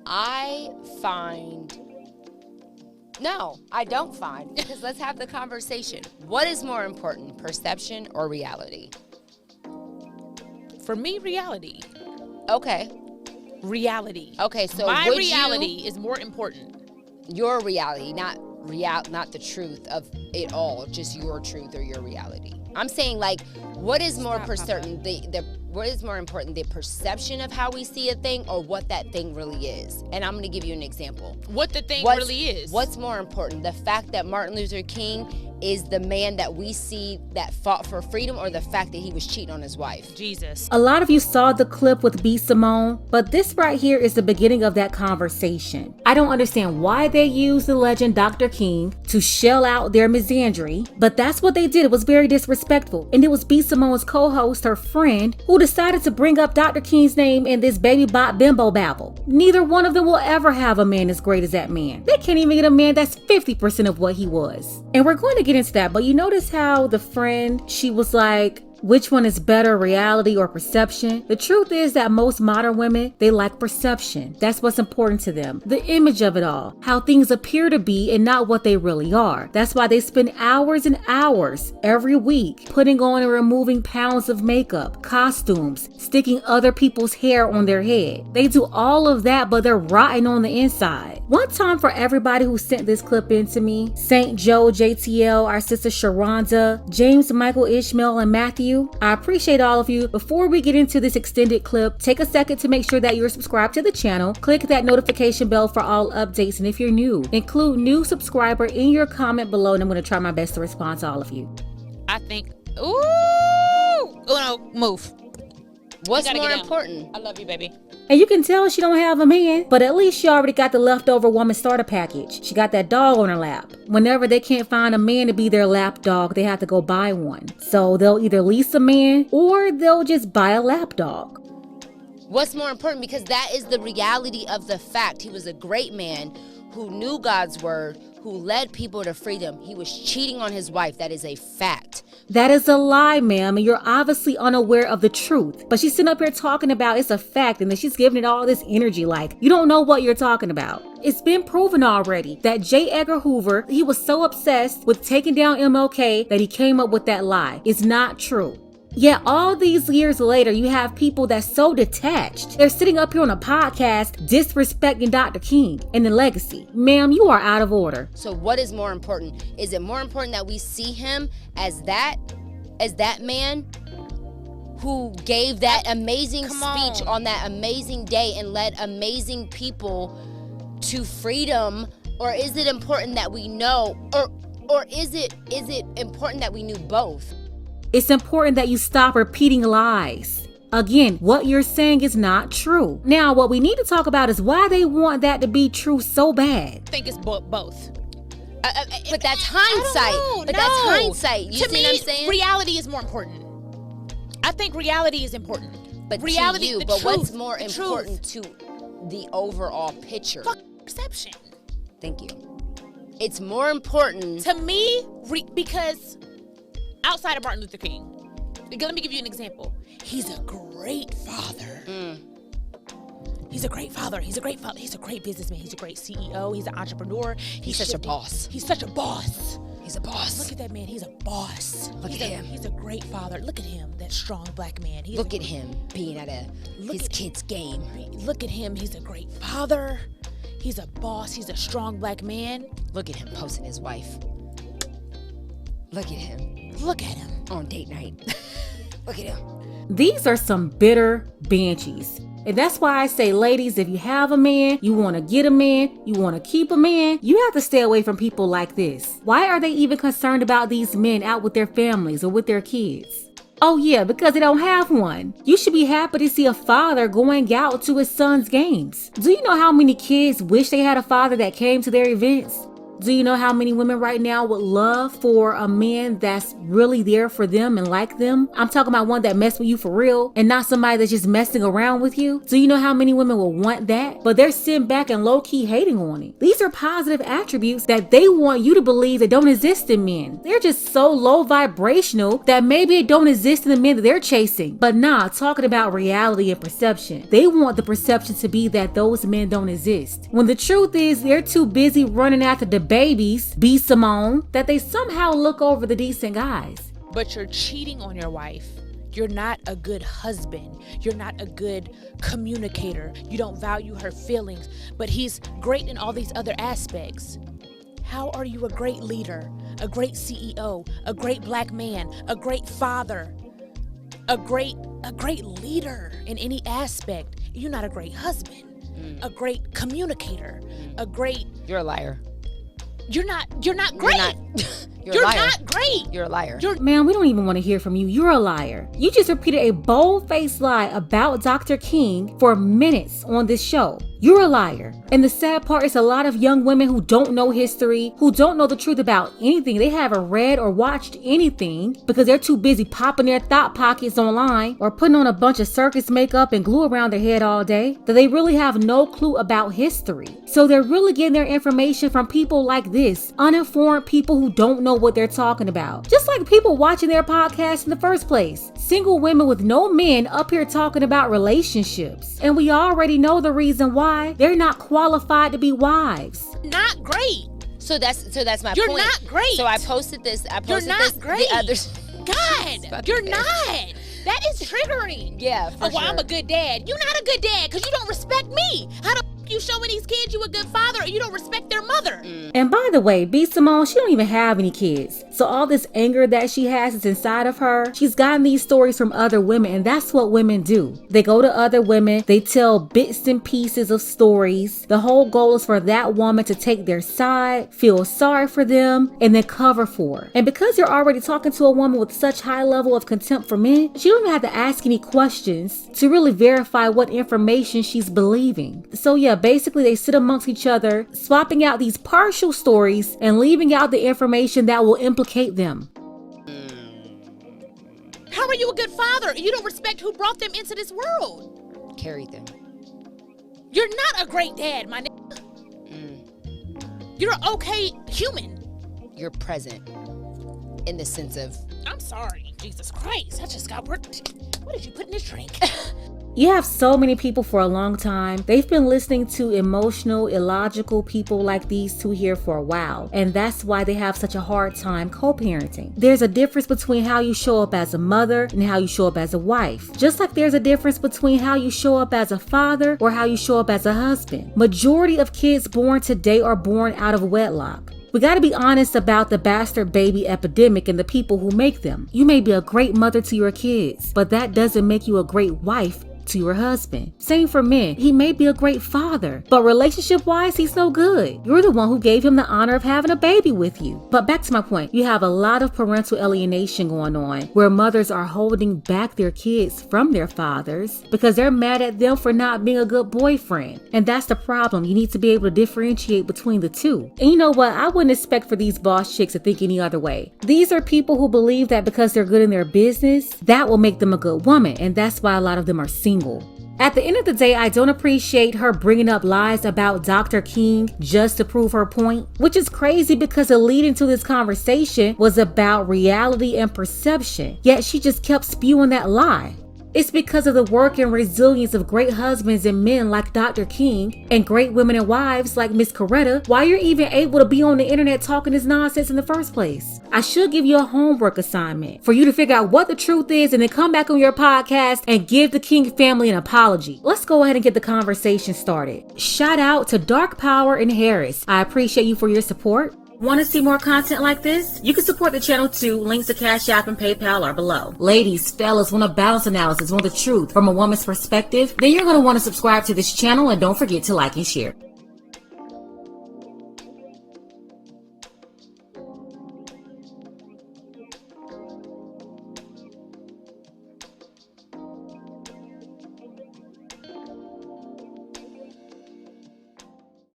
I don't find, because let's have the conversation. What is more important, perception or reality? For me, reality. Okay. Reality. Okay, so my reality is more important. Your reality, not the truth of it all, just your truth or your reality. I'm saying, like, what is more certain? What is more important, the perception of how we see a thing or what that thing really is? And I'm going to give you an example. What the thing really is. What's more important, the fact that Martin Luther King is the man that we see that fought for freedom, or the fact that he was cheating on his wife? Jesus. A lot of you saw the clip with B. Simone, but this right here is the beginning of that conversation. I don't understand why they used the legend Dr. King to shell out their misandry, but that's what they did. It was very disrespectful. And it was B. Simone's co-host, her friend, who decided to bring up Dr. King's name in this baby bot bimbo babble. Neither one of them will ever have a man as great as that man. They can't even get a man that's 50% of what he was. And we're going to get into that, but you notice how the friend, she was like, which one is better, reality or perception? The truth is that most modern women, they like perception. That's what's important to them. The image of it all, how things appear to be and not what they really are. That's why they spend hours and hours every week putting on and removing pounds of makeup, costumes, sticking other people's hair on their head. They do all of that, but they're rotten on the inside. One time for everybody who sent this clip in to me, St. Joe, JTL, our sister Sharonda, James, Michael, Ishmael, and Matthew, I appreciate all of you. Before we get into this extended clip, take a second to make sure that you're subscribed to the channel. Click that notification bell for all updates, and if you're new, include new subscriber in your comment below, and I'm going to try my best to respond to all of you. I think, oh no, move. What's more important? I love you, baby. And you can tell she don't have a man, but at least she already got the leftover woman starter package. She got that dog on her lap. Whenever they can't find a man to be their lap dog, they have to go buy one. So they'll either lease a man or they'll just buy a lap dog. What's more important? Because that is the reality of the fact. He was a great man who knew God's word, who led people to freedom. He was cheating on his wife. That is a fact. That is a lie, ma'am, and you're obviously unaware of the truth. But she's sitting up here talking about it's a fact, and then she's giving it all this energy like you don't know what you're talking about. It's been proven already that J. Edgar Hoover, he was so obsessed with taking down MLK that he came up with that lie. It's not true. Yet all these years later, you have people that's so detached. They're sitting up here on a podcast disrespecting Dr. King and the legacy. Ma'am, you are out of order. So what is more important? Is it more important that we see him as that man who gave that amazing speech on that amazing day and led amazing people to freedom? Or is it important that we know, or is it important that we knew both? It's important that you stop repeating lies. Again, what you're saying is not true. Now, what we need to talk about is why they want that to be true so bad. I think it's both. But that's hindsight. That's hindsight. You see what I'm saying? Reality is more important. I think reality is important. But reality, to you, but truth, what's more important to the overall picture? Perception. Thank you. It's more important to me because outside of Martin Luther King, let me give you an example. He's a great father. He's a great father. He's a great father. He's a great businessman. He's a great CEO. He's an entrepreneur. He's such a boss. He's such a boss. He's a boss. Look at that man. He's a boss. Look at him. He's a great father. Look at him, that strong black man. Look at him being at his kid's game. Look at him. He's a great father. He's a boss. He's a strong black man. Look at him posting his wife. Look at him. Look at him. On date night. Look at him. These are some bitter banshees. And that's why I say, ladies, if you have a man, you want to get a man, you want to keep a man, you have to stay away from people like this. Why are they even concerned about these men out with their families or with their kids? Oh yeah, because they don't have one. You should be happy to see a father going out to his son's games. Do you know how many kids wish they had a father that came to their events? Do you know how many women right now would love for a man that's really there for them and like them? I'm talking about one that mess with you for real and not somebody that's just messing around with you. Do you know how many women will want that? But they're sitting back and low-key hating on it. These are positive attributes that they want you to believe that don't exist in men. They're just so low vibrational that maybe it don't exist in the men that they're chasing. But nah, talking about reality and perception. They want the perception to be that those men don't exist. When the truth is they're too busy running after the babies, B. Simone, that they somehow look over the decent guys. But you're cheating on your wife. You're not a good husband. You're not a good communicator. You don't value her feelings, but he's great in all these other aspects. How are you a great leader, a great CEO, a great black man, a great father, a great leader in any aspect? You're not a great husband, a great communicator, a great... You're a liar. You're not great. You're a liar. Not great. You're a liar. Man, we don't even want to hear from you. You're a liar. You just repeated a bold-faced lie about Dr. King for minutes on this show. You're a liar. And the sad part is a lot of young women who don't know history, who don't know the truth about anything. They haven't read or watched anything because they're too busy popping their thought pockets online or putting on a bunch of circus makeup and glue around their head all day, that they really have no clue about history. So they're really getting their information from people like this, uninformed people who don't know what they're talking about. Just like people watching their podcast in the first place. Single women with no men up here talking about relationships. And we already know the reason why. They're not qualified to be wives. Not great. So that's my point. You're not great. So I posted this. You're not great. The other. God, you're not. That is triggering. Yeah, for sure. I'm a good dad. You're not a good dad because you don't respect me. How the you showing these kids you a good father and you don't respect their mother? And by the way, B. Simone, she don't even have any kids. So all this anger that she has is inside of her. She's gotten these stories from other women, and that's what women do. They go to other women, they tell bits and pieces of stories. The whole goal is for that woman to take their side, feel sorry for them, and then cover for her. And because you're already talking to a woman with such high level of contempt for men, she don't even have to ask any questions to really verify what information she's believing. So yeah, basically they sit amongst each other, swapping out these partial stories and leaving out the information that will implicate them. How are you a good father and you don't respect who brought them into this world? Carried them. You're not a great dad, my nigga. You're an okay human. You're present in the sense of... I'm sorry, Jesus Christ. I just got worked. What did you put in this drink? You have so many people for a long time. They've been listening to emotional, illogical people like these two here for a while. And that's why they have such a hard time co-parenting. There's a difference between how you show up as a mother and how you show up as a wife. Just like there's a difference between how you show up as a father or how you show up as a husband. Majority of kids born today are born out of wedlock. We gotta be honest about the bastard baby epidemic and the people who make them. You may be a great mother to your kids, but that doesn't make you a great wife to your husband. Same for men. He may be a great father, but relationship-wise, he's no good. You're the one who gave him the honor of having a baby with you. But back to my point, you have a lot of parental alienation going on, where mothers are holding back their kids from their fathers because they're mad at them for not being a good boyfriend. And that's the problem. You need to be able to differentiate between the two. And you know what? I wouldn't expect for these boss chicks to think any other way. These are people who believe that because they're good in their business, that will make them a good woman. And that's why a lot of them are single. At the end of the day, I don't appreciate her bringing up lies about Dr. King just to prove her point, which is crazy because the lead into this conversation was about reality and perception, yet she just kept spewing that lie. It's because of the work and resilience of great husbands and men like Dr. King and great women and wives like Miss Coretta why you're even able to be on the internet talking this nonsense in the first place. I should give you a homework assignment for you to figure out what the truth is and then come back on your podcast and give the King family an apology. Let's go ahead and get the conversation started. Shout out to Dark Power and Harris. I appreciate you for your support. Want to see more content like this? You can support the channel too. Links to Cash App and PayPal are below. Ladies, fellas, want a balance analysis, want the truth from a woman's perspective? Then you're going to want to subscribe to this channel and don't forget to like and share.